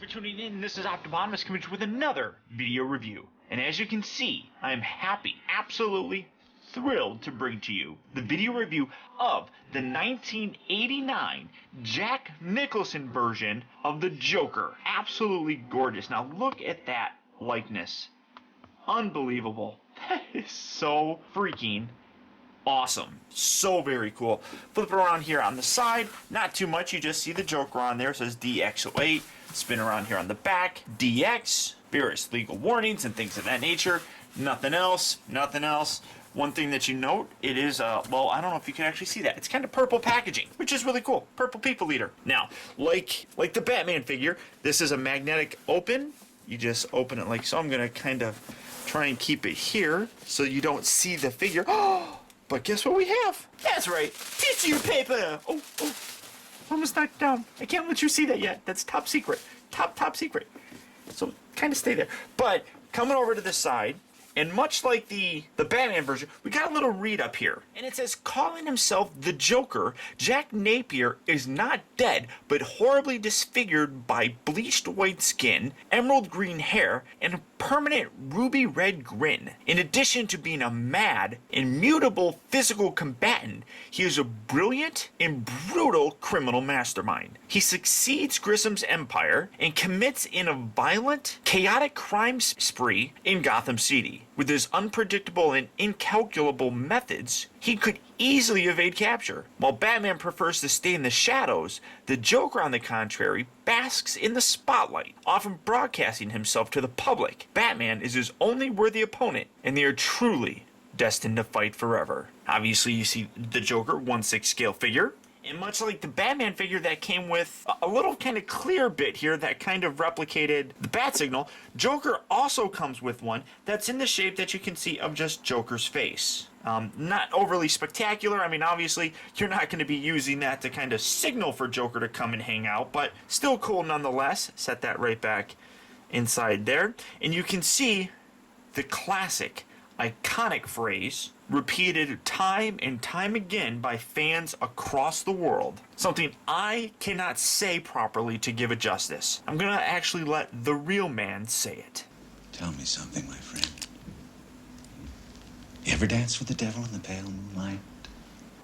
for tuning in. This is Optimus coming with another video review. And as you can see, I'm happy, absolutely thrilled to bring to you the video review of the 1989 Jack Nicholson version of the Joker. Absolutely gorgeous. Now look at that likeness. Unbelievable. That is so freaking awesome. So very cool. Flip it around here on the side. Not too much. You just see the Joker on there. It says DX-08. Spin around here on the back. DX. Various legal warnings and things of that nature. Nothing else. Nothing else. One thing that you note, it is, well, I don't know if you can actually see that. It's kind of purple packaging, which is really cool. Purple people eater. Now, like the Batman figure, this is a magnetic open. You just open it like so. I'm going to kind of try and keep it here so you don't see the figure. Oh! But guess what we have? That's right, tissue paper! Oh, almost knocked down. I can't let you see that yet. That's top secret. Top secret. So kind of stay there. But coming over to the side, and much like the Batman version, we got a little read up here. And it says, calling himself the Joker, Jack Napier is not dead, but horribly disfigured by bleached white skin, emerald green hair, and a permanent ruby red grin. In addition to being a mad, immutable physical combatant, he is a brilliant and brutal criminal mastermind. He succeeds Grissom's empire and commits in a violent, chaotic crime spree in Gotham City. With his unpredictable and incalculable methods, he could easily evade capture. While Batman prefers to stay in the shadows, the Joker, on the contrary, basks in the spotlight, often broadcasting himself to the public. Batman is his only worthy opponent, and they are truly destined to fight forever. Obviously, you see the Joker 1/6 scale figure. And much like the Batman figure that came with a little kind of clear bit here that kind of replicated the bat signal, Joker also comes with one that's in the shape that you can see of just Joker's face. Not overly spectacular. I mean, obviously, you're not going to be using that to kind of signal for Joker to come and hang out, but still cool nonetheless. Set that right back inside there. And you can see the classic, iconic phrase repeated time and time again by fans across the world. Something I cannot say properly to give it justice. I'm gonna actually let the real man say it. Tell me something, my friend. You ever dance with the devil in the pale moonlight?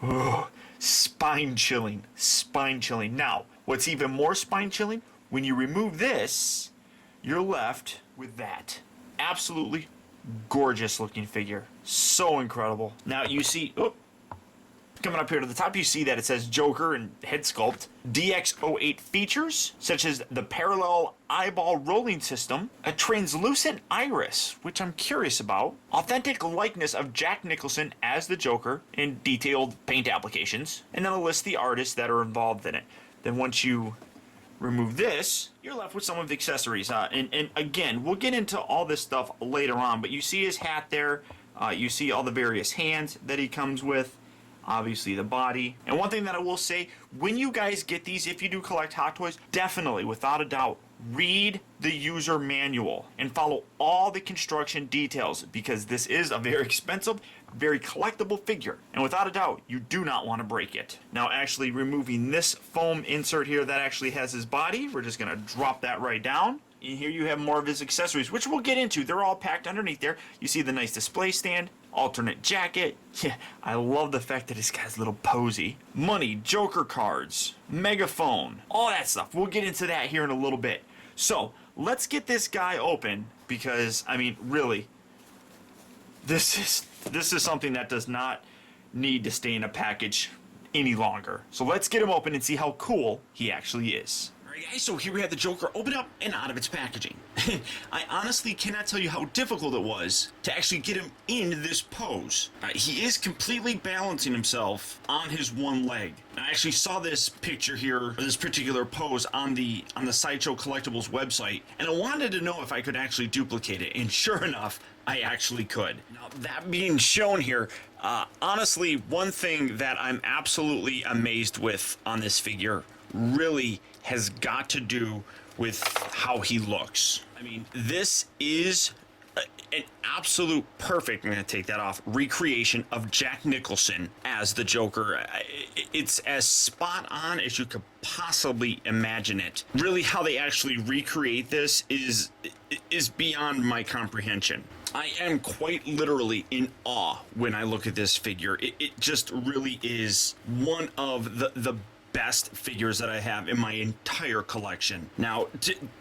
Oh, spine-chilling. Spine-chilling. Now, what's even more spine-chilling? When you remove this, you're left with that. Absolutely gorgeous looking figure. So incredible. Now you see, coming up here to the top, you see that it says Joker and head sculpt. DX-08 features, such as the parallel eyeball rolling system, a translucent iris, which I'm curious about, authentic likeness of Jack Nicholson as the Joker, and detailed paint applications, and then a list of the artists that are involved in it. Then once you remove this, you're left with some of the accessories. And again, we'll get into all this stuff later on, but you see his hat there. You see all the various hands that he comes with. Obviously the body. And one thing that I will say, when you guys get these, if you do collect Hot Toys, definitely, without a doubt, read the user manual and follow all the construction details, because this is a very expensive, very collectible figure, and without a doubt you do not want to break it. Now, actually removing this foam insert here that actually has his body, we're just going to drop that right down. And here you have more of his accessories, which we'll get into. They're all packed underneath there. You see the nice display stand, alternate jacket. Yeah, I love the fact that this guy's a little posy. Money, Joker cards, megaphone, all that stuff. We'll get into that here in a little bit. So let's get this guy open, because I mean, really, this is something that does not need to stay in a package any longer. So let's get him open and see how cool he actually is. Alright guys, so here we have the Joker open up and out of its packaging. I honestly cannot tell you how difficult it was to actually get him in this pose. He is completely balancing himself on his one leg. I actually saw this picture here, or this particular pose on the Sideshow Collectibles website, and I wanted to know if I could actually duplicate it, and sure enough, I actually could. Now, that being shown here, honestly, one thing that I'm absolutely amazed with on this figure really has got to do with how he looks. I mean, this is an absolute perfect, I'm going to take that off, recreation of Jack Nicholson as the Joker. It's as spot on as you could possibly imagine it. Really, how they actually recreate this is beyond my comprehension. I am quite literally in awe when I look at this figure. It just really is one of the best figures that I have in my entire collection. Now,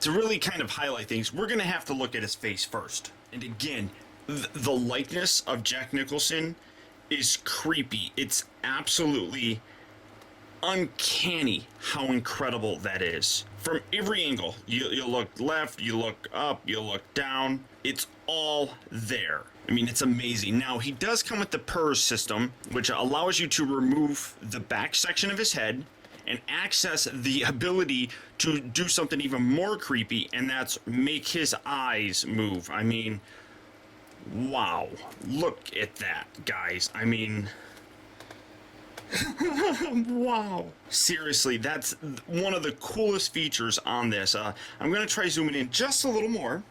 to really kind of highlight things, we're going to have to look at his face first. And again, the likeness of Jack Nicholson is creepy. It's absolutely uncanny how incredible that is. From every angle, you look left, you look up, you look down, it's all there. I mean, it's amazing. Now, he does come with the PERS system, which allows you to remove the back section of his head and access the ability to do something even more creepy, and that's make his eyes move. I mean, wow. Look at that, guys. I mean, wow. Seriously, that's one of the coolest features on this. I'm going to try zooming in just a little more.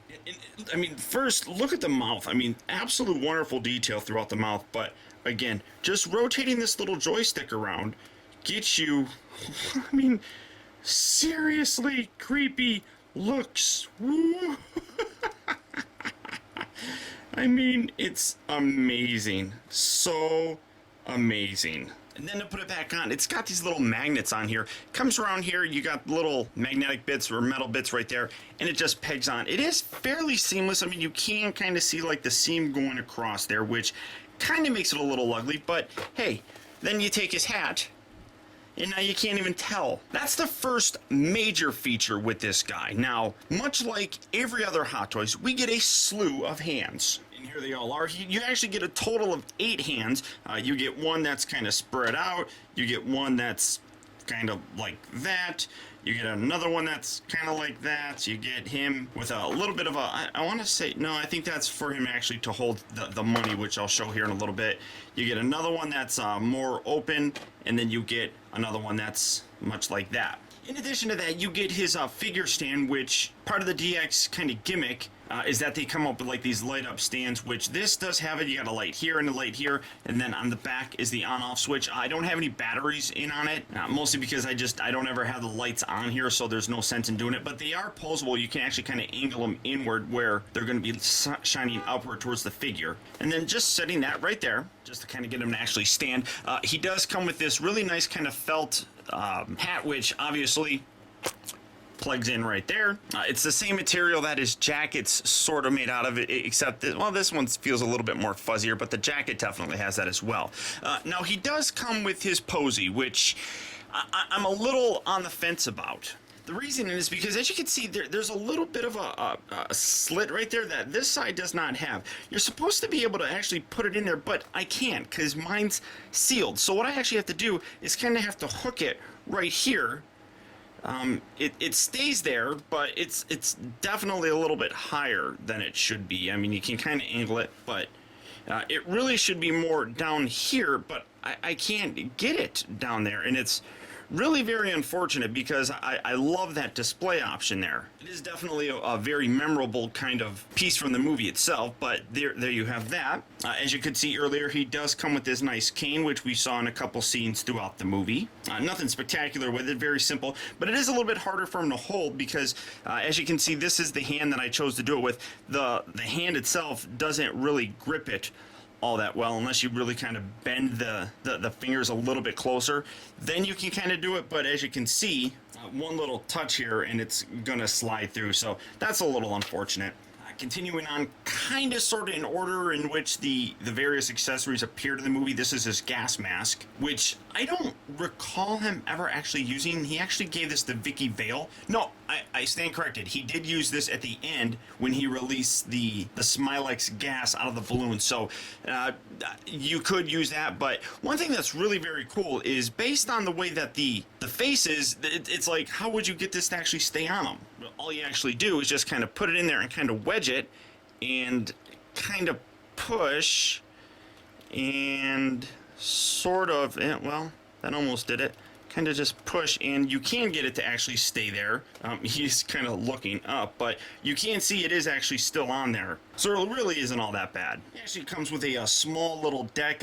I mean, first, look at the mouth. I mean, absolute wonderful detail throughout the mouth, but again, just rotating this little joystick around gets you, I mean, seriously creepy looks. Woo. I mean, it's amazing. So amazing. And then to put it back on, it's got these little magnets on here. Comes around here, you got little magnetic bits or metal bits right there, and it just pegs on. It is fairly seamless. I mean, you can kind of see like the seam going across there, which kind of makes it a little ugly, but hey, then you take his hat, and now you can't even tell. That's the first major feature with this guy. Now, much like every other Hot Toys, we get a slew of hands. And here they all are. You actually get a total of 8 hands. You get one that's kind of spread out. You get one that's kind of like that. You get another one that's kind of like that. You get him with a little bit of a, I want to say, no, I think that's for him actually to hold the money, which I'll show here in a little bit. You get another one that's more open, and then you get another one that's much like that. In addition to that, you get his figure stand, which part of the DX kind of gimmick is that they come up with like these light up stands, which this does have it. You got a light here and a light here, and then on the back is the on off switch. I don't have any batteries in on it, mostly because I don't ever have the lights on here, so there's no sense in doing it, but they are posable. You can actually kind of angle them inward where they're going to be shining upward towards the figure. And then just setting that right there, just to kind of get him to actually stand. He does come with this really nice kind of felt hat, which obviously plugs in right there. It's the same material that his jacket's sort of made out of, except that, well, this one feels a little bit more fuzzier, but the jacket definitely has that as well. Now, he does come with his posy, which I'm a little on the fence about. The reason is because, as you can see, there's a little bit of a slit right there that this side does not have. You're supposed to be able to actually put it in there, but I can't because mine's sealed. So what I actually have to do is kind of have to hook it right here. It stays there, but it's definitely a little bit higher than it should be. I mean, you can kind of angle it, but it really should be more down here, but I can't get it down there, and it's really very unfortunate because I love that display option there. It is definitely a very memorable kind of piece from the movie itself, but there you have that. As you could see earlier, he does come with this nice cane, which we saw in a couple scenes throughout the movie. Nothing spectacular with it, very simple, but it is a little bit harder for him to hold because, as you can see, this is the hand that I chose to do it with. The hand itself doesn't really grip it all that well unless you really kind of bend the fingers a little bit closer. Then you can kind of do it, but as you can see, one little touch here and it's gonna slide through, so that's a little unfortunate. Continuing on, kind of sort of in order in which the various accessories appeared in the movie, this is his gas mask, which I don't recall him ever actually using. He actually gave this to Vicky Vale. No, I stand corrected. He did use this at the end when he released the Smilex gas out of the balloon, so you could use that. But one thing that's really very cool is based on the way that the face is, it's like, how would you get this to actually stay on him? All you actually do is just kind of put it in there and kind of wedge it and kind of push and sort of, well, that almost did it. kind of just push, and you can get it to actually stay there. He's kind of looking up, but you can see it is actually still on there. So it really isn't all that bad. It actually comes with a small little deck.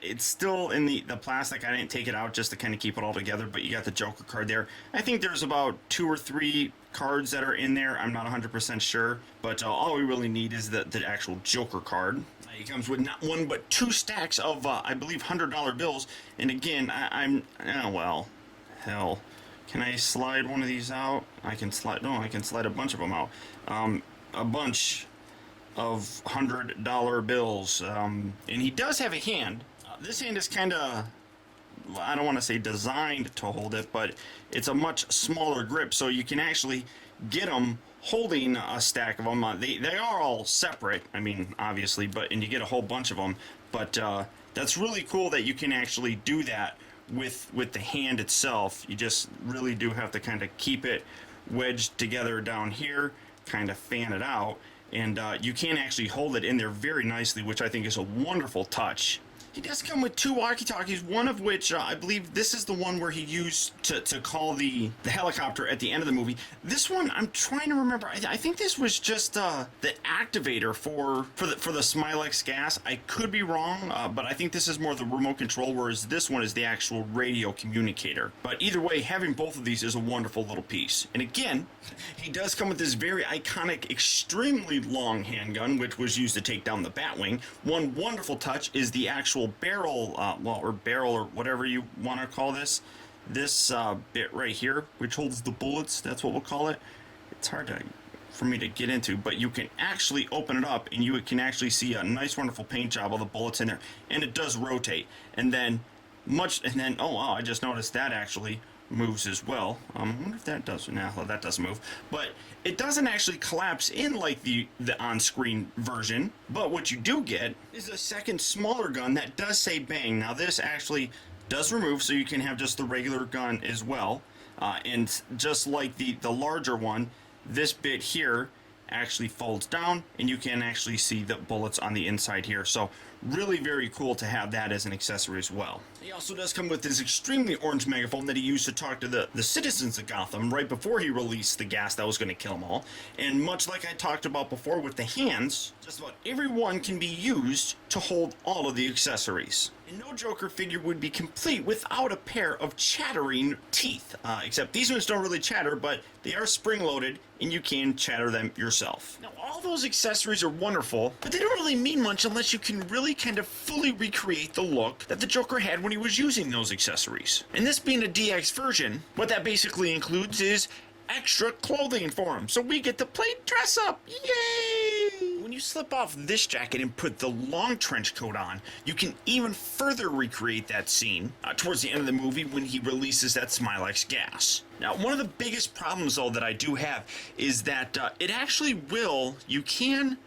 It's still in the plastic. I didn't take it out just to kind of keep it all together, but you got the Joker card there. I think there's about 2 or 3 cards that are in there. I'm not 100% sure, but all we really need is the actual Joker card. It comes with not 1 but 2 stacks of I believe $100 bills, and again well, hell, can I slide one of these out? I can slide a bunch of them out. A bunch of $100 bills, and he does have a hand. This hand is kind of, I don't want to say designed to hold it, but it's a much smaller grip, so you can actually get them holding a stack of them. They are all separate, I mean, obviously, and you get a whole bunch of them, but that's really cool that you can actually do that with the hand itself. You just really do have to kind of keep it wedged together down here, kind of fan it out, and you can actually hold it in there very nicely, which I think is a wonderful touch. He does come with 2 walkie-talkies, one of which I believe this is the one where he used to call the helicopter at the end of the movie. This one, I'm trying to remember. I think this was just the activator for the Smilex gas. I could be wrong, but I think this is more the remote control, whereas this one is the actual radio communicator. But either way, having both of these is a wonderful little piece. And again, he does come with this very iconic, extremely long handgun, which was used to take down the Batwing. One wonderful touch is the actual barrel, or whatever you want to call this bit right here, which holds the bullets. That's what we'll call it. It's hard for me to get into, but you can actually open it up and you can actually see a nice, wonderful paint job of the bullets in there, and it does rotate. And then oh wow, I just noticed that actually moves as well. I wonder if that does. No, that doesn't move. But it doesn't actually collapse in like the on-screen version. But what you do get is a second smaller gun that does say bang. Now this actually does remove, so you can have just the regular gun as well. And just like the larger one, this bit here actually folds down, and you can actually see the bullets on the inside here. So really very cool to have that as an accessory as well. He also does come with this extremely orange megaphone that he used to talk to the citizens of Gotham right before he released the gas that was going to kill them all. And much like I talked about before with the hands, just about everyone can be used to hold all of the accessories. And no Joker figure would be complete without a pair of chattering teeth. Except these ones don't really chatter, but they are spring-loaded, and you can chatter them yourself. Now, all those accessories are wonderful, but they don't really mean much unless you can really kind of fully recreate the look that the Joker had when he was using those accessories. And this being a DX version, what that basically includes is extra clothing for him, so we get to play dress up. Yay! When you slip off this jacket and put the long trench coat on, you can even further recreate that scene towards the end of the movie when he releases that Smilex gas. Now, one of the biggest problems though that I do have is that it actually you can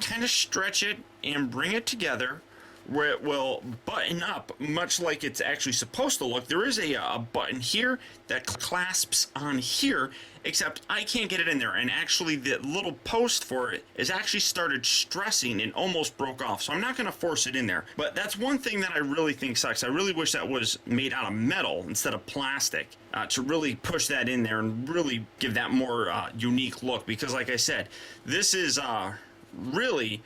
kind of stretch it and bring it together where it will button up much like it's actually supposed to look. There is a button here that clasps on here, except I can't get it in there, and actually the little post for it is actually started stressing and almost broke off, so I'm not going to force it in there. But that's one thing that I really think sucks. I really wish that was made out of metal instead of plastic to really push that in there and really give that more unique look, because like I said, this is really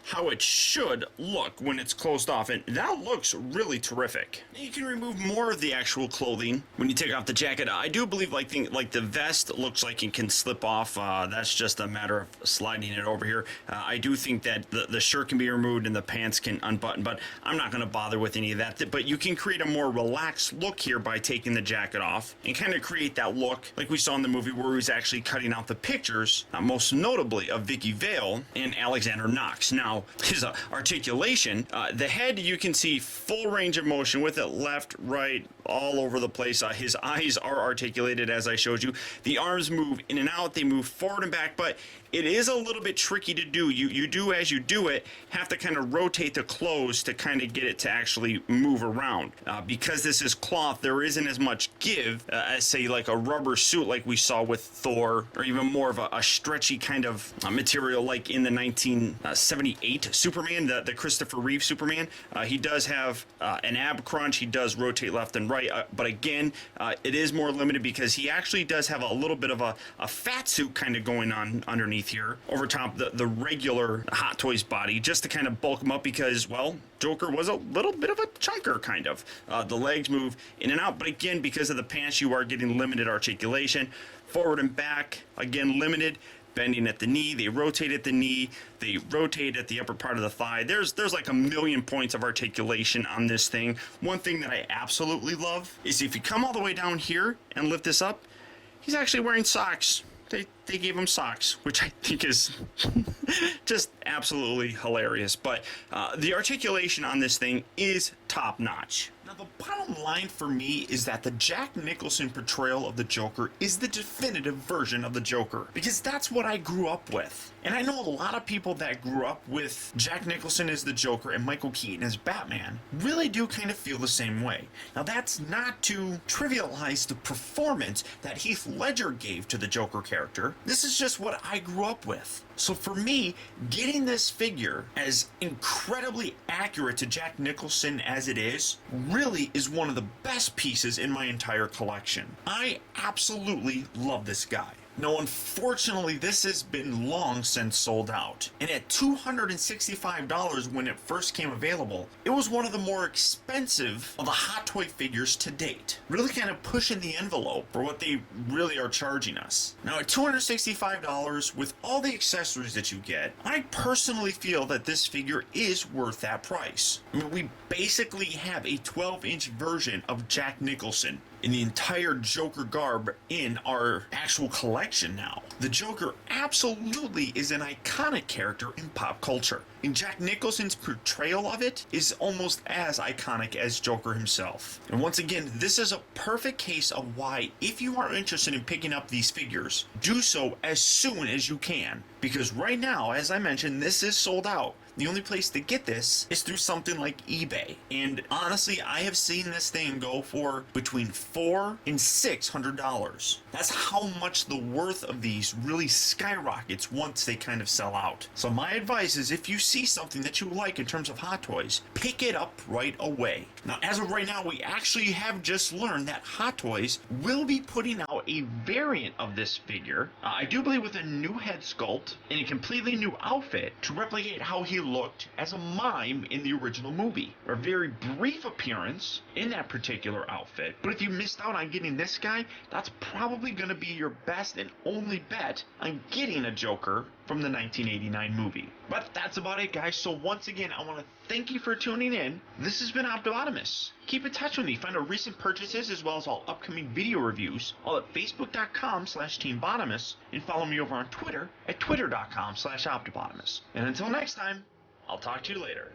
how it should look when it's closed off, and that looks really terrific. You can remove more of the actual clothing when you take off the jacket. I do believe like the vest looks like it can slip off. That's just a matter of sliding it over here. I do think that the shirt can be removed and the pants can unbutton, but I'm not going to bother with any of that. But you can create a more relaxed look here by taking the jacket off and kind of create that look like we saw in the movie where he was actually cutting out the pictures, most notably of Vicky Vale and Alexander Knox. Now, his articulation, the head, you can see full range of motion with it left, right, all over the place. His eyes are articulated as I showed you. The arms move in and out, they move forward and back, but it is a little bit tricky to do. You do, as you do it, have to kind of rotate the clothes to kind of get it to actually move around. Because this is cloth, there isn't as much give as, say, like a rubber suit like we saw with Thor, or even more of a stretchy kind of material like in the 1978 Superman, the Christopher Reeve Superman. He does have an ab crunch. He does rotate left and right, but again, it is more limited because he actually does have a little bit of a fat suit kind of going on underneath here, over top the regular Hot Toys body, just to kind of bulk him up because, well, Joker was a little bit of a chunker, kind of. The legs move in and out, but again, because of the pants, you are getting limited articulation. Forward and back, again, limited. Bending at the knee, they rotate at the knee, they rotate at the upper part of the thigh. There's like a million points of articulation on this thing. One thing that I absolutely love is if you come all the way down here and lift this up, he's actually wearing socks. They gave him socks, which I think is just absolutely hilarious. But the articulation on this thing is top notch. Now, the bottom line for me is that the Jack Nicholson portrayal of the Joker is the definitive version of the Joker, because that's what I grew up with. And I know a lot of people that grew up with Jack Nicholson as the Joker and Michael Keaton as Batman really do kind of feel the same way. Now, that's not to trivialize the performance that Heath Ledger gave to the Joker character. This is just what I grew up with. So for me, getting this figure as incredibly accurate to Jack Nicholson as it is, really is one of the best pieces in my entire collection. I absolutely love this guy. Now, unfortunately, this has been long since sold out, and at $265 when it first came available, it was one of the more expensive of the Hot Toy figures to date, really kind of pushing the envelope for what they really are charging us. Now, at $265, with all the accessories that you get, I personally feel that this figure is worth that price. I mean, we basically have a 12-inch version of Jack Nicholson in the entire Joker garb in our actual collection now. The Joker absolutely is an iconic character in pop culture, and Jack Nicholson's portrayal of it is almost as iconic as Joker himself. And once again, this is a perfect case of why, if you are interested in picking up these figures, do so as soon as you can. Because right now, as I mentioned, this is sold out. The only place to get this is through something like eBay. And honestly, I have seen this thing go for between $400 and $600. That's how much the worth of these really skyrockets once they kind of sell out. So my advice is, if you see something that you like in terms of Hot Toys, pick it up right away. Now, as of right now, we actually have just learned that Hot Toys will be putting out a variant of this figure, I do believe with a new head sculpt and a completely new outfit to replicate how he looked as a mime in the original movie. A very brief appearance in that particular outfit, but if you missed out on getting this guy, that's probably going to be your best and only bet on getting a Joker from the 1989 movie. But that's about it, guys. So once again, I want to thank you for tuning in. This has been Optibotimus. Keep in touch with me. Find our recent purchases as well as all upcoming video reviews all at facebook.com/teambotimus, and follow me over on Twitter at twitter.com/Optibotimus. And until next time, I'll talk to you later.